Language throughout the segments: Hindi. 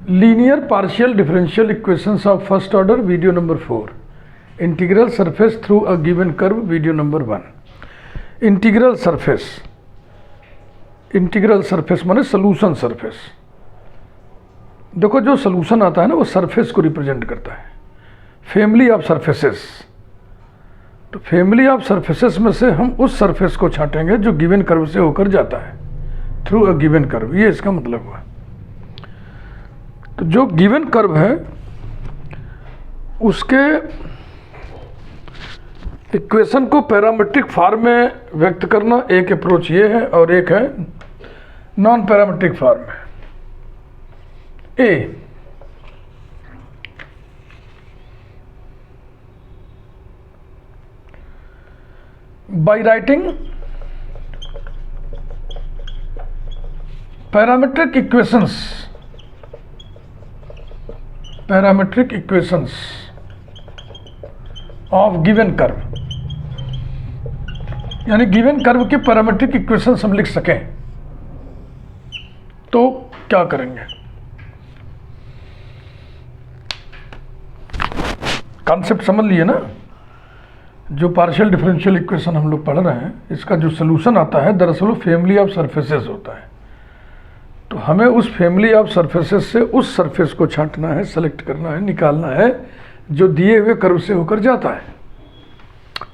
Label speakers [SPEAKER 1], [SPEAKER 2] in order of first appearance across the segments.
[SPEAKER 1] Linear partial differential equations of first order video number 4। Integral surface through a given curve video number 1। Integral surface माने सोल्यूशन सरफेस। देखो जो सोल्यूशन आता है ना वो सरफेस को रिप्रेजेंट करता है, फैमिली ऑफ सरफेसेस। तो फैमिली ऑफ सरफेसेस में से हम उस सरफेस को छांटेंगे जो गिवन कर्व से होकर जाता है, थ्रू अ गिवन कर्व। ये इसका मतलब हुआ। तो जो गिवन कर्व है उसके इक्वेशन को पैरामीट्रिक फॉर्म में व्यक्त करना एक अप्रोच ये है, और एक है नॉन पैरामीट्रिक फॉर्म में। A by writing parametric equations of given curve, यानी गिवन कर्व के पैरामीट्रिक इक्वेशंस हम लिख सकें तो क्या करेंगे। कॉन्सेप्ट समझ लिए ना। जो पार्शियल डिफरेंशियल इक्वेशन हम लोग पढ़ रहे हैं, इसका जो सोल्यूशन आता है दरअसल वो फैमिली ऑफ सरफेसेस होता है। तो हमें उस फैमिली ऑफ सरफेसेस से उस सरफेस को छांटना है, सेलेक्ट करना है, निकालना है जो दिए हुए कर्व से होकर जाता है।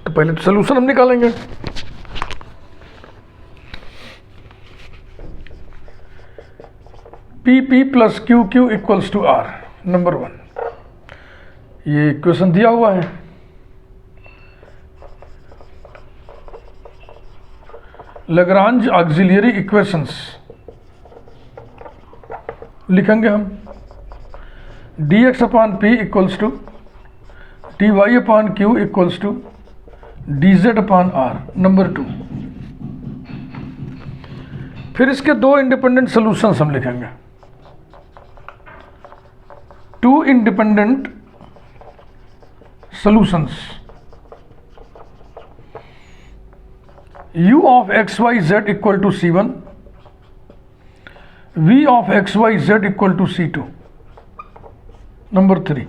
[SPEAKER 1] तो पहले तो सोल्यूशन हम निकालेंगे। P P plus Q Q equals to R, number 1। ये इक्वेशन दिया हुआ है। लैग्रांज ऑक्सिलियरी इक्वेशंस लिखेंगे हम। dx upon P equals to dy upon Q equals to dz upon R, number 2। फिर इसके दो इंडिपेंडेंट सॉल्यूशंस हम लिखेंगे। Two independent solutions u of xyz equal to c1, v of xyz equal to c2, number 3।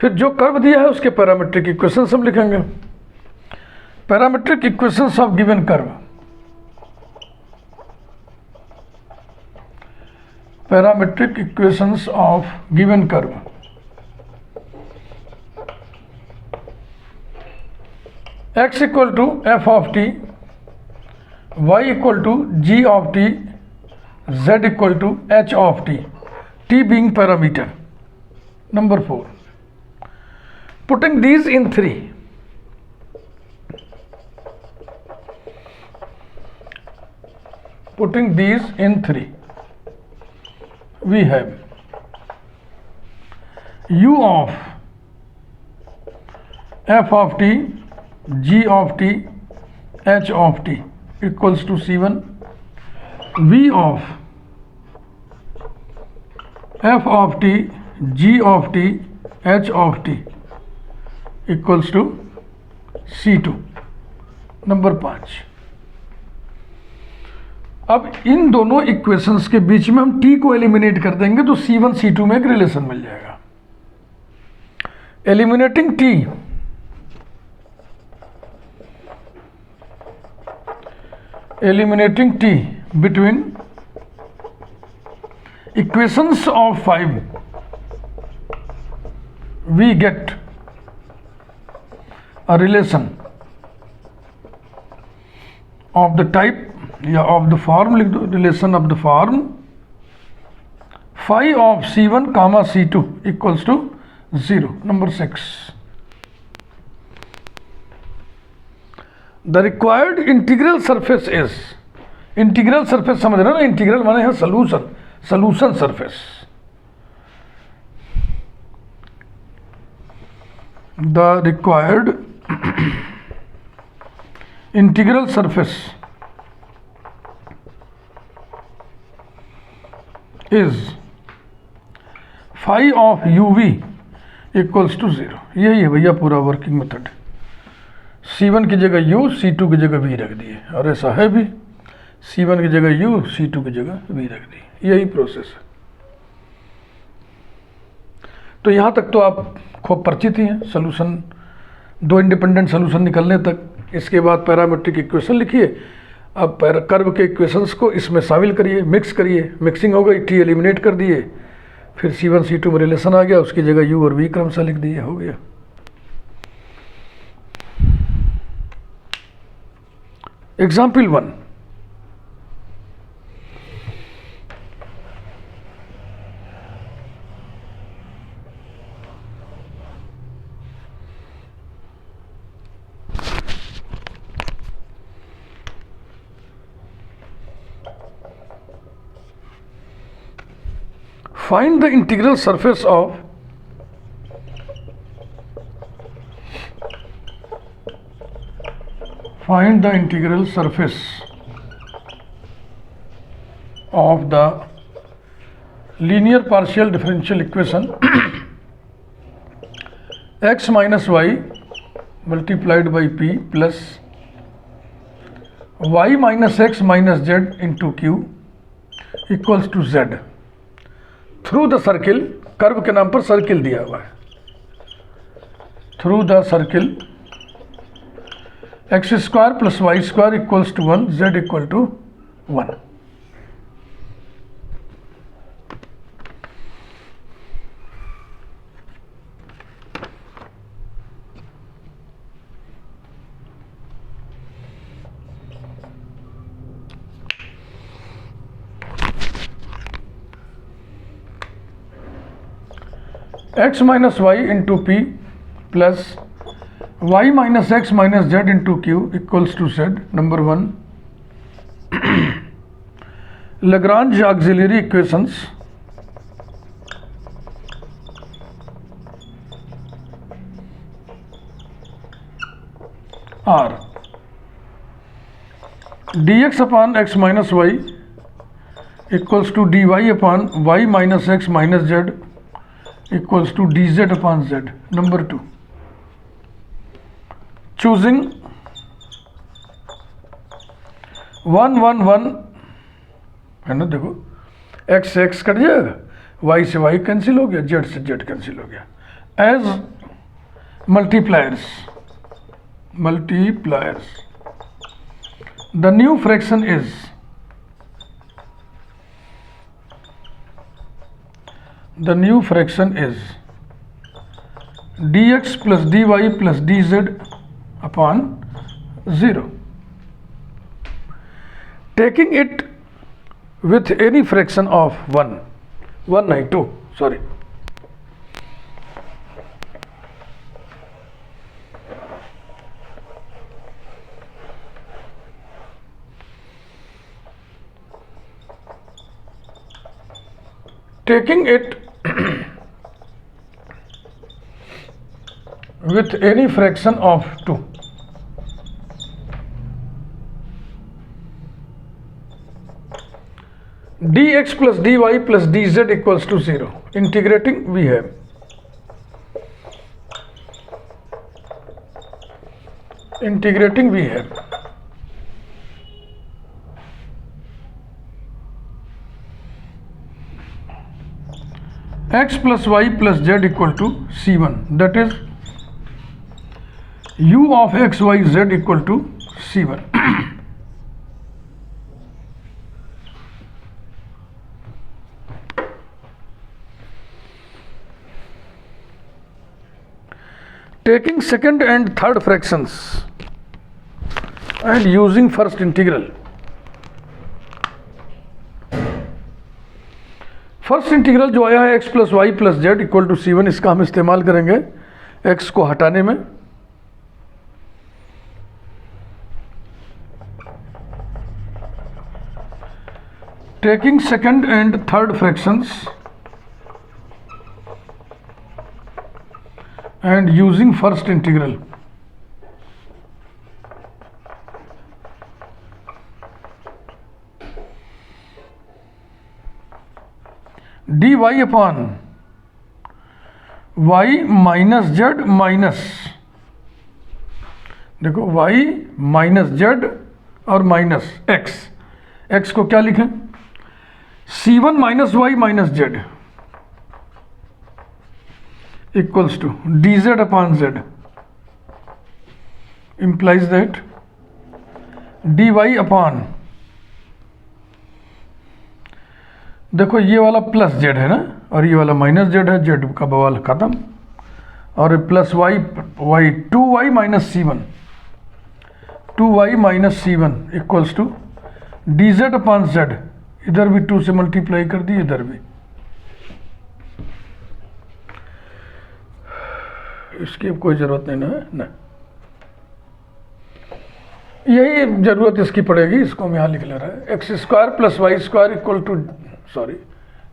[SPEAKER 1] फिर जो कर्व दिया है उसके पैरामीट्रिक इक्वेशंस हम लिखेंगे। Parametric equations of given curve, parametric equations of given curve. x equal to F of T, y equal to g of T, z equal to h of T, t being parameter, number 4. Putting these in 3, we have u of f of t, g of t, h of t equals to c1, v of f of t, g of t, h of t equals to c2, number 5। अब इन दोनों इक्वेशंस के बीच में हम t को एलिमिनेट कर देंगे तो c1 c2 में एक रिलेशन मिल जाएगा। Eliminating t, eliminating t between equations of 5, we get a relation of the type या of the form, लिख दो relation of the form phi of c1 comma c2 equals to 0, number 6। The required integral surface is, integral surface समझ रहे हो ना। इंटीग्रल माने है solution surface. The required integral surface is phi of uv equals to 0। यही है भैया पूरा वर्किंग मेथड। C1 की जगह U, C2 की जगह V रख दिए, और ऐसा है भी। C1 की जगह U, C2 की जगह V रख दी। यही प्रोसेस है। तो यहाँ तक तो आप खूब परिचित ही हैं सॉल्यूशन, दो इंडिपेंडेंट सॉल्यूशन निकलने तक। इसके बाद पैरामेट्रिक इक्वेशन लिखिए। अब कर्व के इक्वेशंस को इसमें शामिल करिए, मिक्स करिए, मिक्सिंग हो गई, टी एलिमिनेट कर दिए, फिर C1 C2 में रिलेशन आ गया, उसकी जगह U और V क्रमशः लिख दिए, हो गया। Example 1, find the integral surface of the linear partial differential equation x minus y multiplied by p plus y minus x minus z into q equals to z through the circle, curve के नाम पर सर्किल दिया हुआ है, through the circle X square plus Y square equals to 1, Z equal to 1। x minus Y into P plus y minus x minus Z into Q equals to Z. Number 1, Lagrange auxiliary equations are dx upon x minus y equals to dy upon y minus x minus z equals to dz upon z। Number 2, choosing 1 1 1 है ना, देखो x से x कट जाएगा, y से y कैंसिल हो गया, z से z कैंसिल हो गया। As multipliers the new fraction is dx plus dy plus dz upon 0, taking it with any fraction of 1 नहीं 2 sorry, taking it with any fraction of 2, dx plus dy plus dz equals to 0, integrating we have x plus y plus z equal to c1, that is u of x y z equal to c1। taking second and third fractions and using first integral, first integral जो आया है x plus Y plus Z equal to c1, इसका हम इस्तेमाल करेंगे x को हटाने में। Taking second and third fractions and using first integral, dy upon y minus Z minus, देखो y माइनस जेड और माइनस x को क्या लिखें, c1 minus Y minus Z, equals to dz upon z implies that dy upon, देखो ये वाला प्लस जेड है ना और ये वाला माइनस जेड है, जेड का बवाल खत्म, और plus Y Y 2y minus C one, 2y minus C one equals to D Z upon Z, इधर भी 2 से मल्टीप्लाई कर दी, इधर भी, इसकी अब कोई ज़रूरत नहीं है ना, यही ज़रूरत इसकी पड़ेगी, इसको हम यहाँ लिख ले रहे हैं, X square plus Y square equal to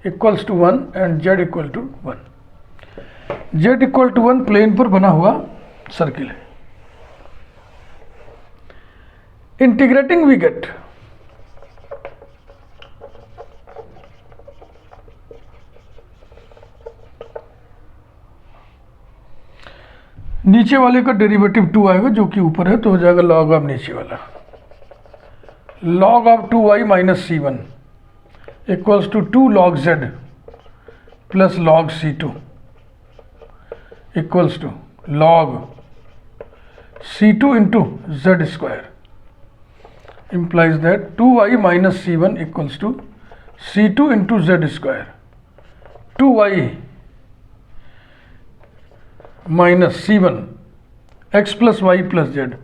[SPEAKER 1] equals to 1 and Z equal to 1। Z equal to 1 plane पर बना हुआ सर्किल है। इंटीग्रेटिंग वी गेट नीचे वाले का डेरिवेटिव 2 आएगा जो कि ऊपर है, तो हो जाएगा लॉग ऑफ नीचे वाला, log of 2y minus C one equals to 2 log z plus log c2 equals to log c2 into z square, implies that 2y minus C one equals to c2 into z square, 2y minus C one X plus Y plus Z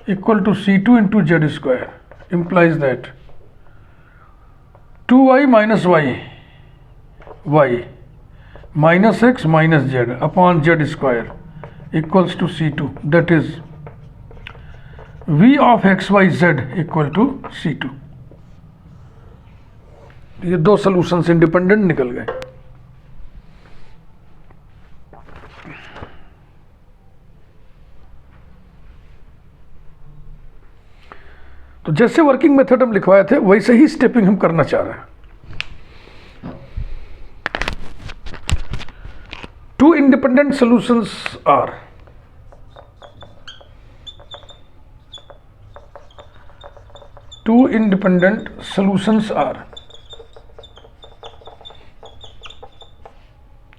[SPEAKER 1] equal to c2 into Z square, implies that 2y minus Y Y minus x minus Z upon Z square equals to c2, that is v of x Y Z equal to c2। ये दो सॉल्यूशंस इंडिपेंडेंट निकल गए। तो जैसे वर्किंग मेथड हम लिखवाए थे वैसे ही स्टेपिंग हम करना चाह रहे हैं। टू इंडिपेंडेंट सॉल्यूशंस आर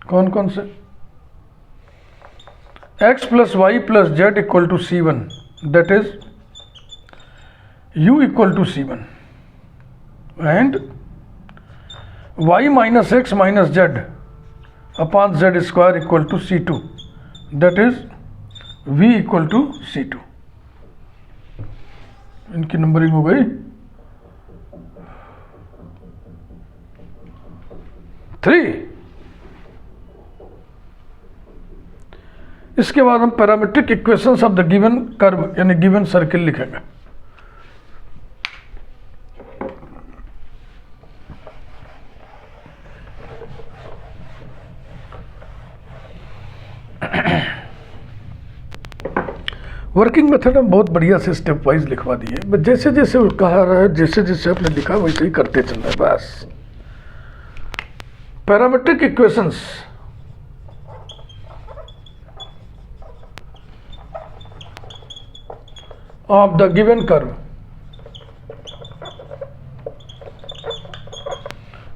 [SPEAKER 1] कौन कौन से? x plus Y plus Z equal to C one, that is u equal to c1 and y minus x minus z upon z square equal to c2, that is v equal to c2। इनकी नंबरिंग हो गई 3। इसके बाद हम parametric equations of the given curve यानी गिवन सर्किल लिखेंगे। वर्किंग मेथड हम बहुत बढ़िया से स्टेप वाइज लिखवा दिए, बस जैसे जैसे कहा रहा है, जैसे जैसे आपने लिखा वैसे ही करते चल रहे हैं बस। Parametric equations of the given curve,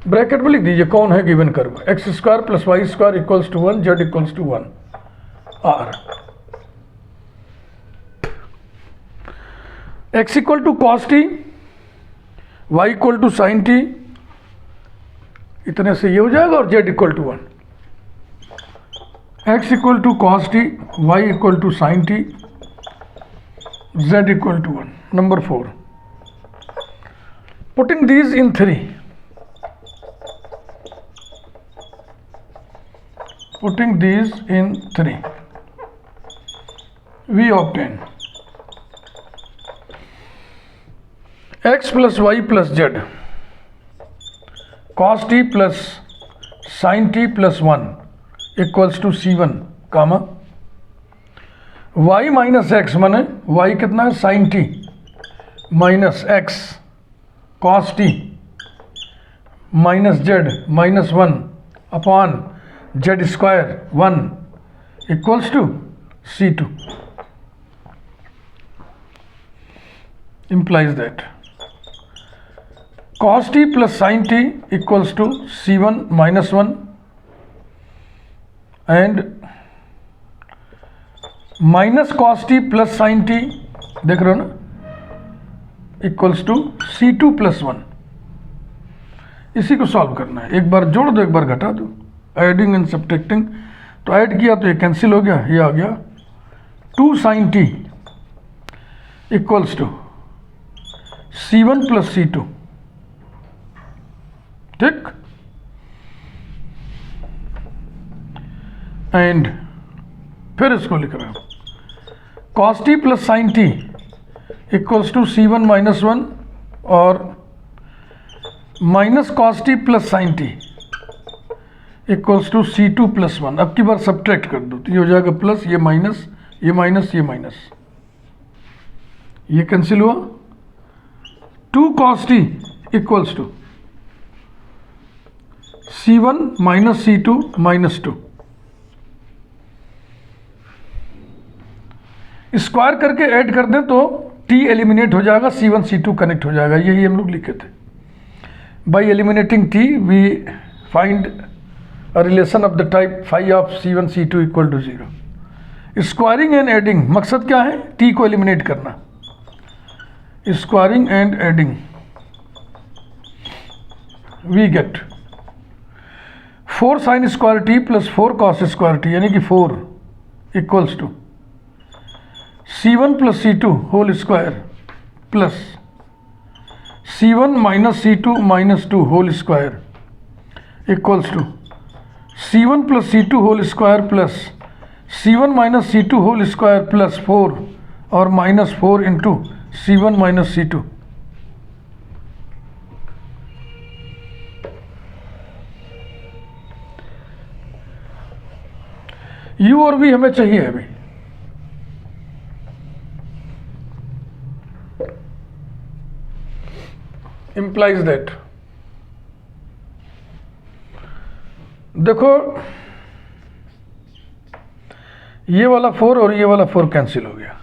[SPEAKER 1] bracket में लिख दीजिए कौन है given curve, X square plus Y square equals to 1, Z equals to 1 R. x equal टू cos T, y equal to sine T, इतने से ये हो जाएगा, और z equal to 1। x equal टू cos T, y equal to sine T, z equal to 1। Number 4, putting these in 3, putting these in 3 we obtain x plus Y plus Z cos T plus sine T plus 1 equals to c1 comma y minus X, माने y कितना है sine T minus X cos T minus Z minus 1 upon Z square 1 equals to c2, implies that cos t plus sin t equals to c1 minus 1 and minus cos T plus sine T, देख रहे हो ना, इक्वल्स टू C2 + 1। इसी को सॉल्व करना है, एक बार जोड़ दो एक बार घटा दो, एडिंग एंड सब्ट्रैक्टिंग। तो ऐड किया तो ये कैंसिल हो गया, ये आ गया 2 sin t equals to C1 + C2, ठीक। एंड फिर इसको लिख रहा हूं, cos t + sin t equals to C1 - 1 और minus cos T plus sine T equals to C2 + 1। अब की बार सब्ट्रैक्ट कर दो तो ये हो जाएगा प्लस, ये माइनस, ये माइनस, ये माइनस, ये कैंसिल हुआ। 2 cos t equals to C1 - C2 - 2। Square करके ऐड कर दें तो t एलिमिनेट हो जाएगा, C1 C2 कनेक्ट हो जाएगा, यही हम लोग लिखे थे। By eliminating t, we find a relation of the type phi of C1 C2 equal to 0. Squaring and adding, मकसद क्या है? t को एलिमिनेट करना। Squaring and adding, we get 4 sin square t plus 4 cos square t, यानी कि 4 equals to C1 + C2 whole square plus C1 - C2 - 2 whole square equals to C1 + C2 whole square plus C1 - C2 whole square plus 4 और -4 into C1 - C2। U और V हमें चाहिए अभी। implies that, देखो ये वाला 4 और ये वाला 4 कैंसिल हो गया।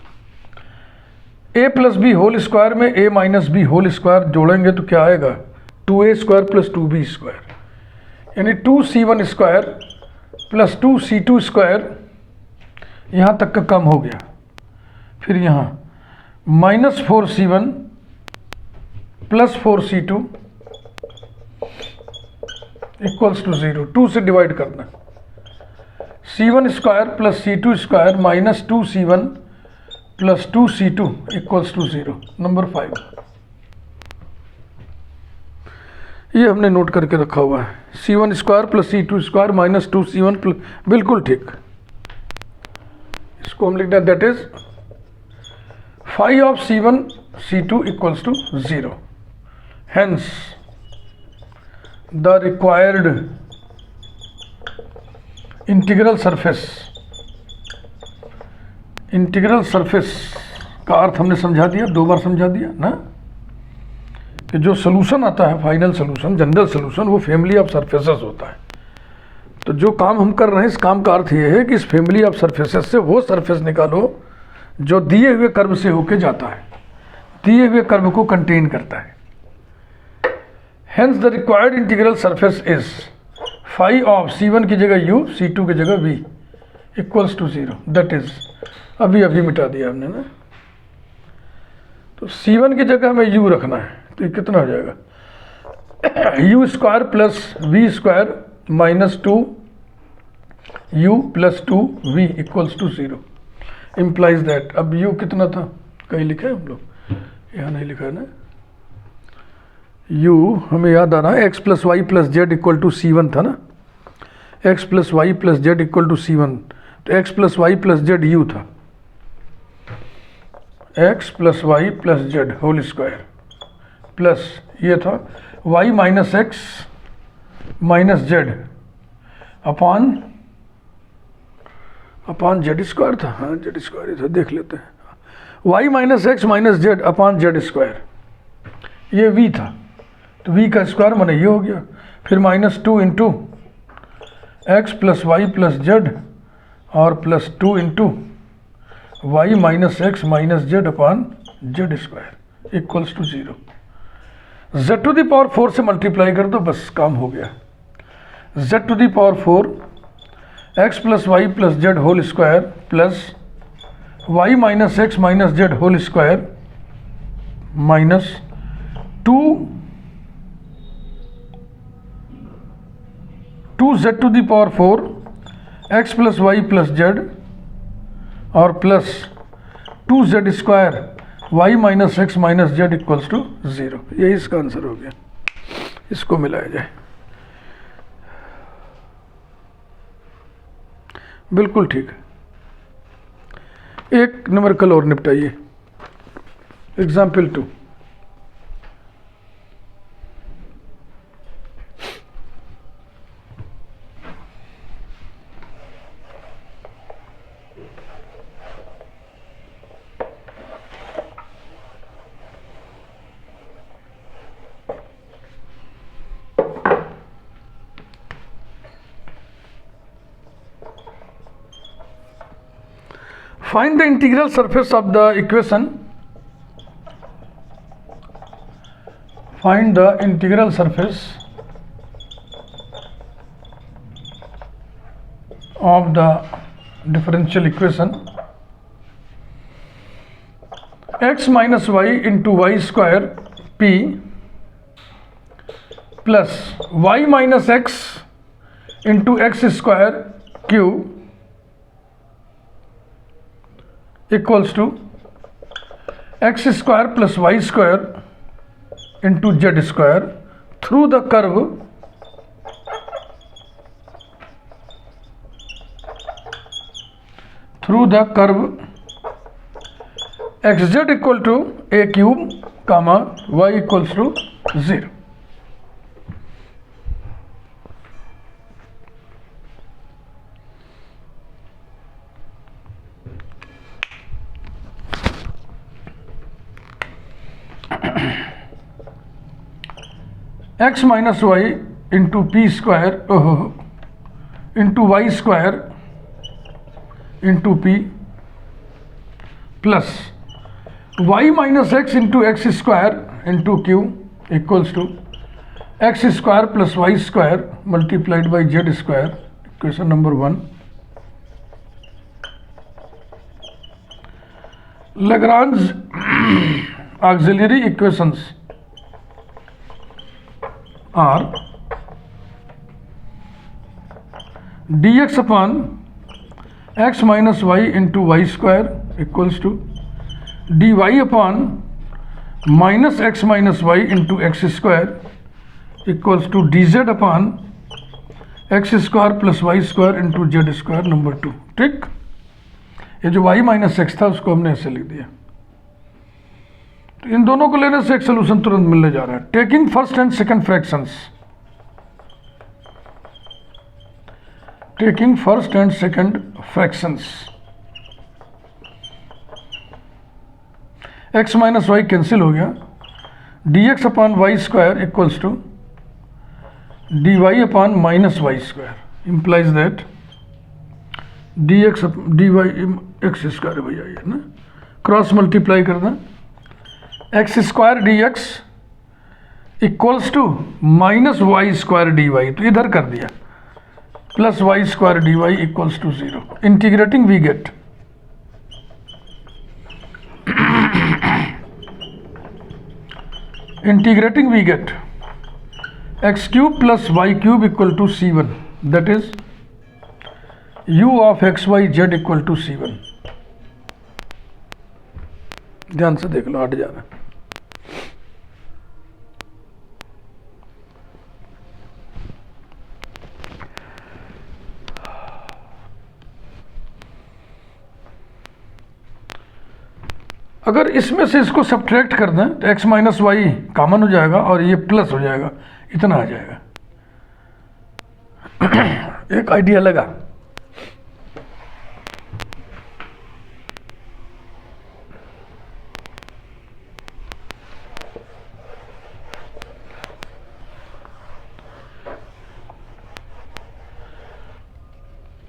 [SPEAKER 1] a + b होल स्क्वायर में a - b होल स्क्वायर जोड़ेंगे तो क्या आएगा? 2a² + 2b², यानी 2c1² + 2c2², यहाँ तक का कम हो गया। फिर यहाँ -4c1 + 4c2 इक्वल्स टू 0, 2 से डिवाइड करना, C1² + C2² - 2c1 + 2c2 equals to 0। Number 5 ये हमने नोट करके रखा हुआ है, C1² + C2² - 2c1 बिल्कुल ठीक। इसको हम लिखते हैं, that is phi of C1 C2 equals to 0। Hence, the required integral surface का अर्थ हमने समझा दिया, 2 बार समझा दिया ना, कि जो सोल्यूशन आता है, फाइनल सोल्यूशन, जनरल सोल्यूशन, वो फैमिली ऑफ सरफेसेस होता है। तो जो काम हम कर रहे हैं, इस काम का अर्थ ये है कि इस फैमिली ऑफ सरफेसेस से वो सरफेस निकालो जो दिए हुए कर्व से होके जाता है, दिए हुए कर्व को कंटेन करता है। Hence the required integral surface is phi of C1 की जगह u, C2 की जगह v equals to 0। That is अभी मिटा दिया हमने ना, तो C1 की जगह हमें u रखना है, तो ये कितना हो जाएगा? u² + v² - 2u + 2v equals to 0 implies that. अब u कितना था? कहीं लिखा है हम लोग? यहाँ नहीं लिखा है ना। u हमें याद आ रहा है, x + y + z = C1 था ना, x + y + z = C1, तो x + y + z u था, x + y + z whole square plus ये था y - x - z upon z² था। हाँ z² था, देख लेते हैं। y - x - z upon z², ये v था, तो v का स्क्वायर माने ये हो गया। फिर -2 इंटू x + y + z और +2 into y - x - z upon z² equals to 0। z⁴ से मल्टीप्लाई कर दो, बस काम हो गया। z⁴ x plus Y plus z whole square plus y minus x minus z whole square minus 2z to the power 4 x plus Y plus z और plus 2z square y minus x minus z equals to 0। यही इसका आंसर हो गया, इसको मिलाया जाए। बिल्कुल ठीक है। एक न्यूमेरिकल और निपटाइए। Example 2। Find the integral surface of the equation. Find the integral surface of the differential equation x minus y into y square p plus y minus x into x square q equals to x square plus y square into z square through the curve xz equal to a cube comma y equals to 0। x minus Y into p square into y square into P plus y minus x into x square into Q equals to x square plus Y square multiplied by z square. Equation number 1। Lagrange auxiliary equations are dx upon x minus y into y square equals to dy upon minus x minus y into x square equals to dz upon x square plus y square into z square number 2। ठीक, ये जो y माइनस एक्स था उसको हमने ऐसे लिख दिया। तो इन दोनों को लेने से एक सोल्यूशन तुरंत मिलने जा रहा है। Taking first and second fractions, taking first and second fractions, x minus y cancel हो गया, d x upon y square equals to d y upon minus y square implies that d x d y x square भैया ये ना, क्रॉस मल्टीप्लाई करना, x square d x equals to minus y square d y, तो इधर कर दिया, plus Y square d y equals to 0। Integrating we get integrating we get x cube plus y cube equal to C1, that is u of x Y Z equal to C1। ध्यान से देख लो, हट जाना। अगर इसमें से इसको सब्ट्रैक्ट कर दें तो x माइनस वाई कॉमन हो जाएगा और ये प्लस हो जाएगा, इतना आ जाएगा। एक आइडिया लगा।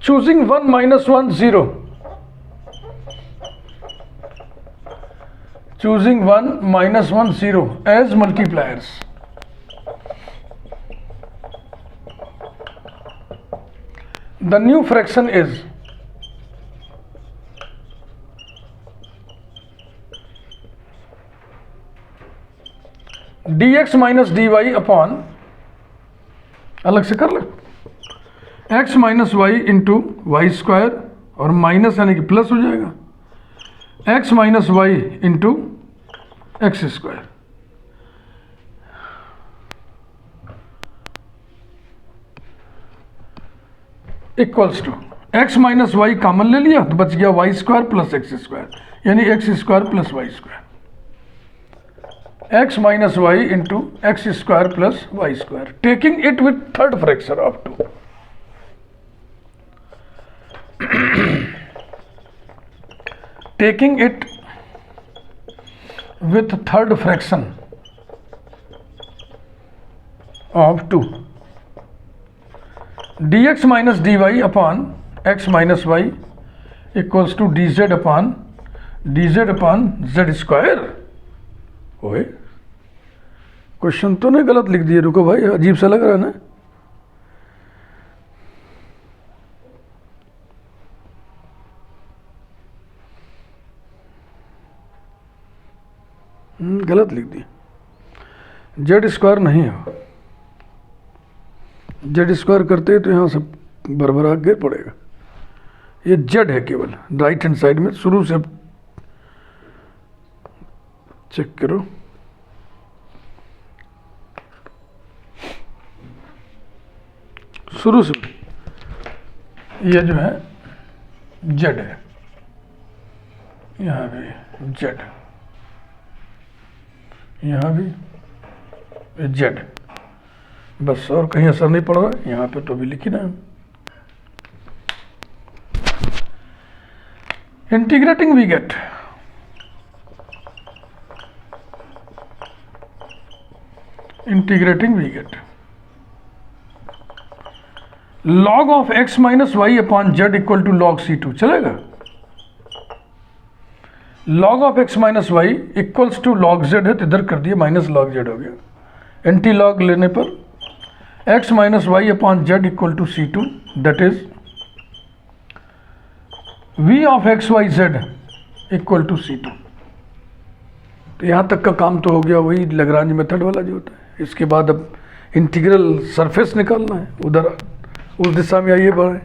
[SPEAKER 1] choosing 1 minus 1 0, choosing 1 minus 1 0 as multipliers, the new fraction is dx minus dy upon, अलग से कर ले, x minus Y into y square, और माइनस यानी कि प्लस हो जाएगा x minus Y into x square. Equals to x minus y common ले लिया तो बच गया y square plus x square, यानी x square plus Y square, x minus Y into x square plus Y square, taking it with third fraction of 2। Taking it with third fraction of 2, dx minus dy upon x minus y equals to dz upon z square. ओए, क्वेश्चन तो नहीं गलत लिख दिए? रुको भाई, अजीब सा लग रहा है ना। गलत लिख दिए, जेड स्क्वायर नहीं है। जेड स्क्वायर करते तो यहाँ सब भरभरा गिर पड़ेगा। ये जेड है केवल, राइट हैंड साइड में। शुरू से चेक करो, शुरू से ये जो है जेड है, यहाँ भी जेड, यहाँ भी जेड, बस और कहीं असर नहीं पड़ रहा। यहाँ पे तो भी लिखी ना, integrating we get log of x minus y upon z equal to log c2। चलेगा? log of x minus y equals to log z है तो इधर कर दिया, माइनस log z हो गया। एंटी लॉग लेने पर x minus y upon z equal to c2, that is v of x y Z equal to c2। तो यहाँ तक का काम तो हो गया, वही लैग्रांज मेथड वाला जो होता है। इसके बाद अब इंटीग्रल सरफेस निकालना है, उधर उस दिशा में आइए बढ़े।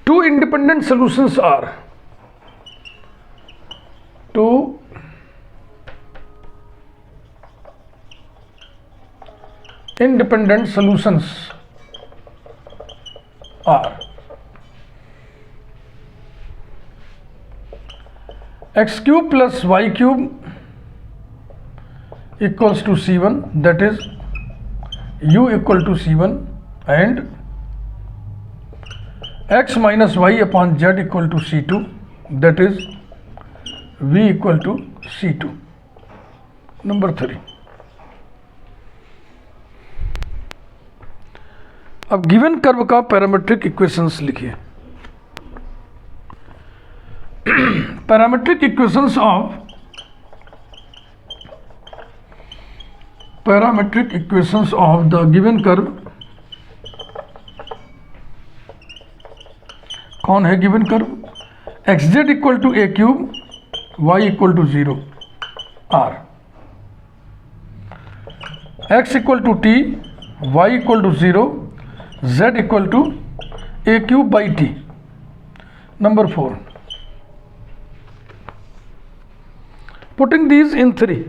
[SPEAKER 1] Two independent solutions are x cube plus y cube equals to c1, that is u equal to c1, and x minus y upon z equal to c2, that is v equal to c2। Number 3, अब गिवन कर्व का पैरामेट्रिक इक्वेशंस लिखिए। Parametric equations of the given curve. कौन है given curve? X z equal to a cube, y equal to 0, or, x equal to t, y equal to 0, z equal to a cube by t. Number 4, putting these in 3,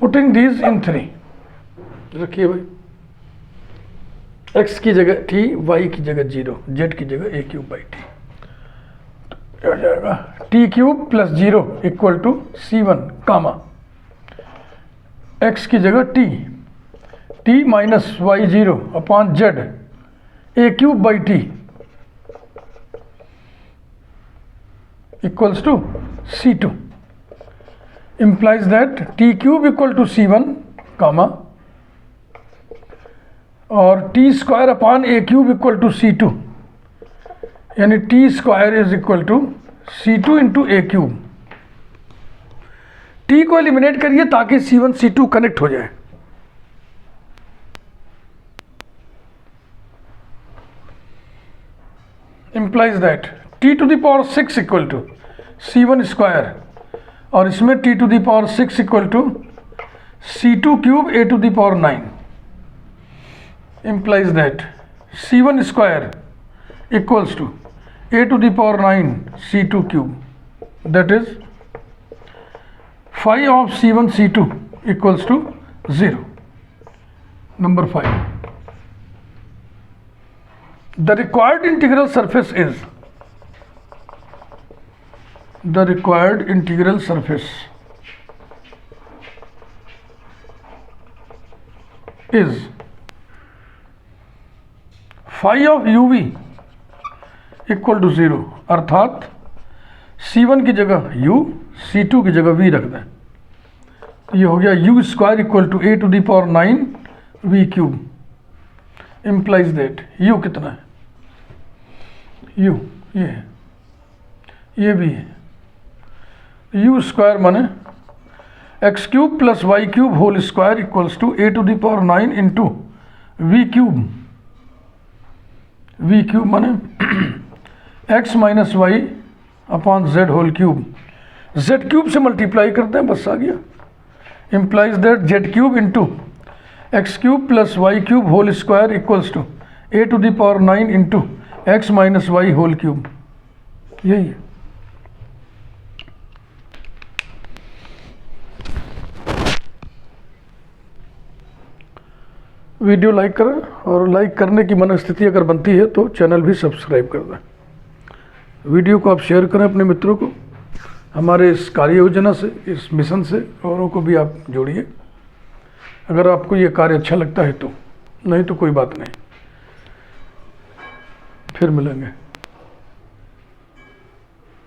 [SPEAKER 1] putting these in 3, रखिए भाई। x की जगह t, y की जगह 0, z की जगह a क्यूब बाई टी। क्या हो जाएगा? t cube plus 0 equal to c1 comma x की जगह t, t minus y zero upon z a cube by t equals to C2 implies that t cube equal to C1 comma और t square upon a cube equal to C2 यानी t square is equal to C2 into a cube. T को एलिमिनेट करिए ताकि C1 C2 कनेक्ट हो जाए। implies that t to the power 6 equal to C1 square और इसमें t to the power 6 equal to C2 cube a to the power 9 implies that C1 square equals to a to the power 9 C2 cube, that is phi of C1 C2 equals to 0. Number 5, the required integral surface is phi of uv equal to 0, अर्थात C1 की जगह u, C2 की जगह v रख दें। ये हो गया u square equal to a to the power 9 v cube. Implies that u कितना है, u ये है, ये भी है। u स्क्वायर माने x cube plus y cube whole square equals to a to the power 9 into v cube. v cube माने x minus y upon z whole cube. Z cube से मल्टीप्लाई करते हैं, बस आ गया। Implies that z cube into x cube plus y cube whole square equals to a to the power 9 into x minus y whole cube. यही है। वीडियो लाइक करें और लाइक करने की मनस्थिति अगर बनती है तो चैनल भी सब्सक्राइब कर दें। वीडियो को आप शेयर करें अपने मित्रों को। हमारे इस कार्य योजना से, इस मिशन से औरों को भी आप जोड़िए। अगर आपको ये कार्य अच्छा लगता है तो, नहीं तो कोई बात नहीं, फिर मिलेंगे।